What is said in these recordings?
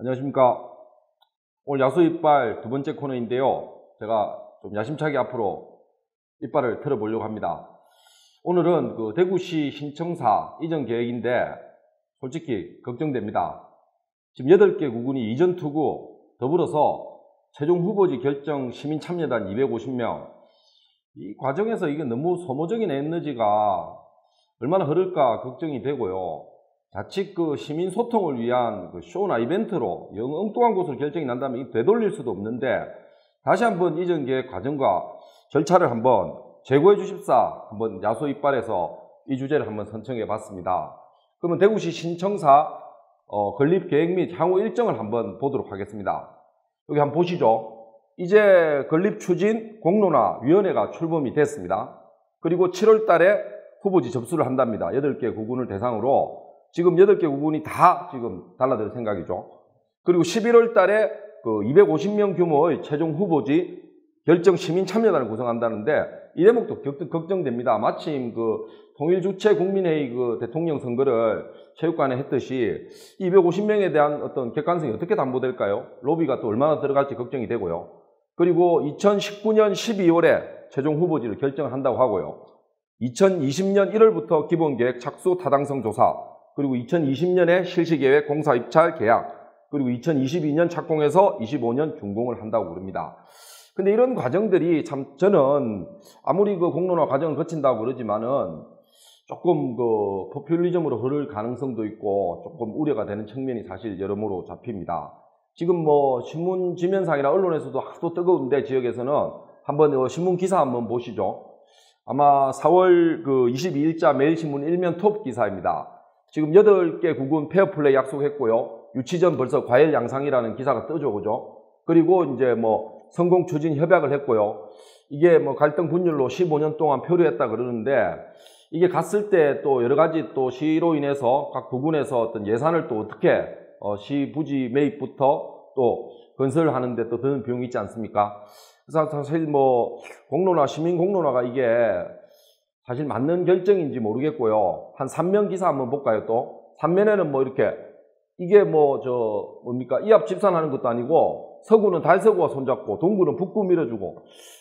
안녕하십니까. 오늘 야수 이빨 두 번째 코너인데요. 제가 좀 야심차게 앞으로 이빨을 틀어보려고 합니다. 오늘은 그 대구시 신청사 이전 계획인데 솔직히 걱정됩니다. 지금 8개 구군이 이전 투구 더불어서 최종 후보지 결정 시민참여단 250명. 이 과정에서 이게 너무 소모적인 에너지가 얼마나 흐를까 걱정이 되고요. 자칫 그 시민 소통을 위한 그 쇼나 이벤트로 영 엉뚱한 곳으로 결정이 난다면 이 되돌릴 수도 없는데 다시 한번 이전 계획 과정과 절차를 한번 재고해 주십사 한번 야수 이빨에서 이 주제를 한번 선정해 봤습니다. 그러면 대구시 신청사 건립 계획 및 향후 일정을 한번 보도록 하겠습니다. 여기 한번 보시죠. 이제 건립 추진 공론화 위원회가 출범이 됐습니다. 그리고 7월 달에 후보지 접수를 한답니다. 8개 구군을 대상으로 지금 8개 구군이 다 지금 달라들 생각이죠. 그리고 11월 달에 그 250명 규모의 최종 후보지 결정 시민 참여단을 구성한다는데 이 대목도 걱정됩니다. 마침 그 통일주체 국민회의 그 대통령 선거를 체육관에 했듯이 250명에 대한 어떤 객관성이 어떻게 담보될까요? 로비가 또 얼마나 들어갈지 걱정이 되고요. 그리고 2019년 12월에 최종 후보지를 결정한다고 하고요. 2020년 1월부터 기본계획 착수 타당성 조사, 그리고 2020년에 실시계획 공사 입찰 계약, 그리고 2022년 착공해서 25년 준공을 한다고 그럽니다. 근데 이런 과정들이 참 저는 아무리 그 공론화 과정을 거친다고 그러지만은 조금 그 포퓰리즘으로 흐를 가능성도 있고 조금 우려가 되는 측면이 사실 여러모로 잡힙니다. 지금 뭐 신문 지면상이나 언론에서도 하도 뜨거운데 지역에서는 한번 신문 기사 한번 보시죠. 아마 4월 그 22일자 매일신문 일면 톱 기사입니다. 지금 8개 구군 페어플레이 약속했고요. 유치전 벌써 과열 양상이라는 기사가 뜨죠, 그죠? 그리고 이제 뭐 성공 추진 협약을 했고요. 이게 뭐 갈등 분열로 15년 동안 표류했다 그러는데 이게 갔을 때 또 여러 가지 또 시로 인해서 각 구군에서 어떤 예산을 또 어떻게 시 부지 매입부터 또 건설을 하는데 또 드는 비용이 있지 않습니까? 그래서 사실 뭐 공론화, 시민 공론화가 이게 사실 맞는 결정인지 모르겠고요. 한 3면 기사 한번 볼까요, 또? 3면에는 뭐 이렇게, 이게 뭐, 뭡니까? 이합 집산하는 것도 아니고, 서구는 달서구와 손잡고, 동구는 북구 밀어주고,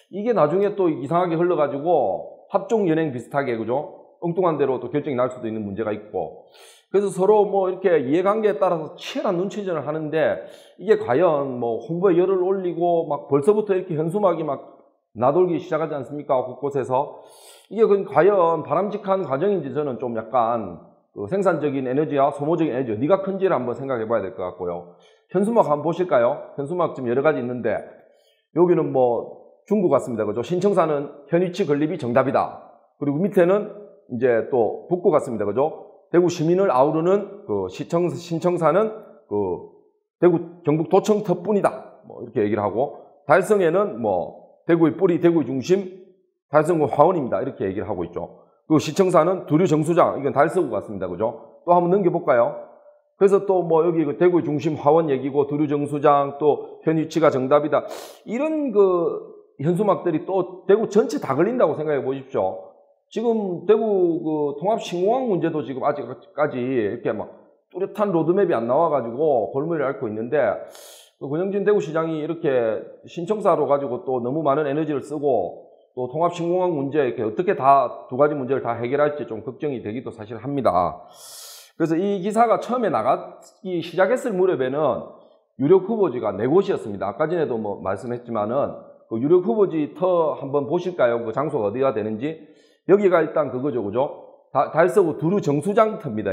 이게 나중에 또 이상하게 흘러가지고, 합종연행 비슷하게, 그죠? 엉뚱한 대로 또 결정이 날 수도 있는 문제가 있고, 그래서 서로 뭐 이렇게 이해관계에 따라서 치열한 눈치전을 하는데, 이게 과연 뭐 홍보에 열을 올리고, 막 벌써부터 이렇게 현수막이 막 나돌기 시작하지 않습니까? 곳곳에서. 이게 과연 바람직한 과정인지 저는 좀 약간 그 생산적인 에너지와 소모적인 에너지 어디가 큰지를 한번 생각해 봐야 될 것 같고요. 현수막 한번 보실까요? 현수막 지금 여러 가지 있는데 여기는 뭐 중구 같습니다. 그죠? 신청사는 현위치 건립이 정답이다. 그리고 밑에는 이제 또 북구 같습니다. 그죠? 대구 시민을 아우르는 그 신청사는 그 대구 경북 도청 터뿐이다. 뭐 이렇게 얘기를 하고 달성에는 뭐 대구의 뿌리, 대구의 중심, 달성구 화원입니다. 이렇게 얘기를 하고 있죠. 그리고 시청사는 두류 정수장, 이건 달서구 같습니다. 그죠? 또 한번 넘겨볼까요? 그래서 또 뭐 여기 그 대구의 중심 화원 얘기고, 두류 정수장, 또 현 위치가 정답이다. 이런 그 현수막들이 또 대구 전체 다 걸린다고 생각해 보십시오. 지금 대구 그 통합신공항 문제도 지금 아직까지 이렇게 막 뚜렷한 로드맵이 안 나와가지고 골머리를 앓고 있는데, 권영진 대구시장이 이렇게 신청사로 가지고 또 너무 많은 에너지를 쓰고 또 통합신공항 문제 이렇게 어떻게 다 두 가지 문제를 다 해결할지 좀 걱정이 되기도 사실 합니다. 그래서 이 기사가 처음에 나가기 시작했을 무렵에는 유력 후보지가 4곳이었습니다. 아까 전에도 뭐 말씀했지만은 그 유력 후보지 터 한번 보실까요? 그 장소가 어디가 되는지. 여기가 일단 그거죠, 그죠? 달서구 두류 정수장 터입니다,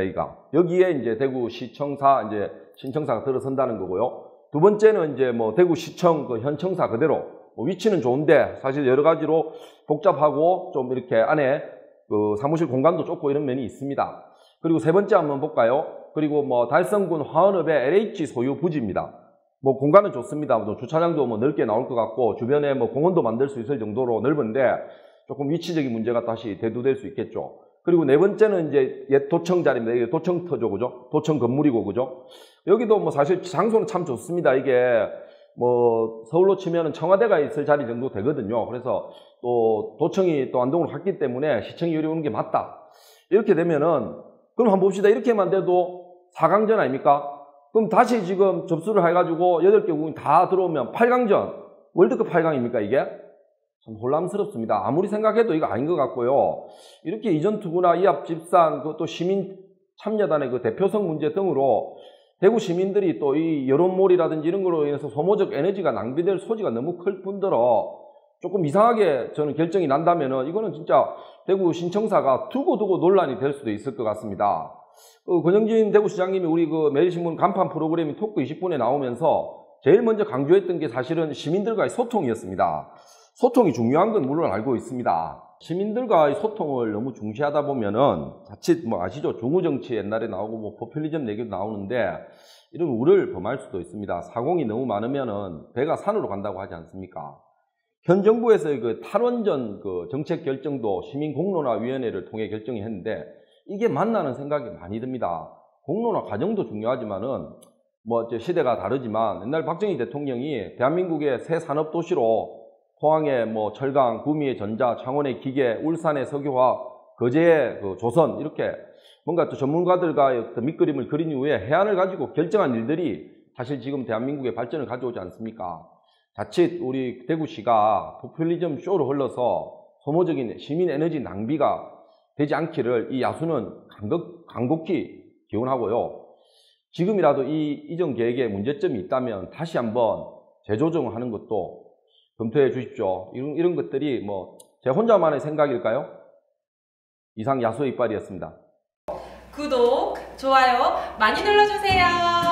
여기에 이제 대구시청사, 이제 신청사가 들어선다는 거고요. 두 번째는 이제 뭐 대구시청 그 현청사 그대로 뭐 위치는 좋은데 사실 여러 가지로 복잡하고 좀 이렇게 안에 그 사무실 공간도 좁고 이런 면이 있습니다. 그리고 세 번째 한번 볼까요? 그리고 뭐 달성군 화원읍의 LH 소유 부지입니다. 뭐 공간은 좋습니다. 뭐 주차장도 뭐 넓게 나올 것 같고 주변에 뭐 공원도 만들 수 있을 정도로 넓은데 조금 위치적인 문제가 다시 대두될 수 있겠죠. 그리고 네 번째는 이제 옛 도청 자리입니다. 이게 도청터죠, 그죠? 도청 건물이고, 그죠? 여기도 뭐 사실 장소는 참 좋습니다. 이게 뭐 서울로 치면은 청와대가 있을 자리 정도 되거든요. 그래서 또 도청이 또 안동으로 갔기 때문에 시청이 이리 오는 게 맞다. 이렇게 되면은 그럼 한번 봅시다. 이렇게만 돼도 4강전 아닙니까? 그럼 다시 지금 접수를 해가지고 8개국이 다 들어오면 8강전, 월드컵 8강입니까 이게? 참 혼란스럽습니다. 아무리 생각해도 이거 아닌 것 같고요. 이렇게 이전투구나 이합 집산, 또 시민 참여단의 그 대표성 문제 등으로 대구 시민들이 또 이 여론몰이라든지 이런 거로 인해서 소모적 에너지가 낭비될 소지가 너무 클 뿐더러 조금 이상하게 저는 결정이 난다면은 이거는 진짜 대구 신청사가 두고두고 논란이 될 수도 있을 것 같습니다. 권영진 대구시장님이 우리 그 매일신문 간판 프로그램인 토크 20분에 나오면서 제일 먼저 강조했던 게 사실은 시민들과의 소통이었습니다. 소통이 중요한 건 물론 알고 있습니다. 시민들과의 소통을 너무 중시하다 보면은 자칫 뭐 아시죠? 중우정치 옛날에 나오고 뭐 포퓰리즘 얘기도 나오는데 이런 우를 범할 수도 있습니다. 사공이 너무 많으면은 배가 산으로 간다고 하지 않습니까? 현 정부에서의 그 탈원전 그 정책 결정도 시민공론화위원회를 통해 결정이 했는데 이게 맞나는 생각이 많이 듭니다. 공론화 과정도 중요하지만은 뭐 시대가 다르지만 옛날 박정희 대통령이 대한민국의 새 산업도시로 포항에 뭐 철강, 구미의 전자, 창원의 기계, 울산의 석유화학, 거제의 그 조선 이렇게 뭔가 또 전문가들과의 어떤 밑그림을 그린 이후에 해안을 가지고 결정한 일들이 사실 지금 대한민국의 발전을 가져오지 않습니까? 자칫 우리 대구시가 포퓰리즘 쇼로 흘러서 소모적인 시민 에너지 낭비가 되지 않기를 이 야수는 간곡히 기원하고요. 지금이라도 이 이전 계획에 문제점이 있다면 다시 한번 재조정을 하는 것도 검토해 주십시오. 이런 것들이 뭐 제 혼자만의 생각일까요? 이상 야수의 이빨이었습니다. 구독, 좋아요 많이 눌러주세요.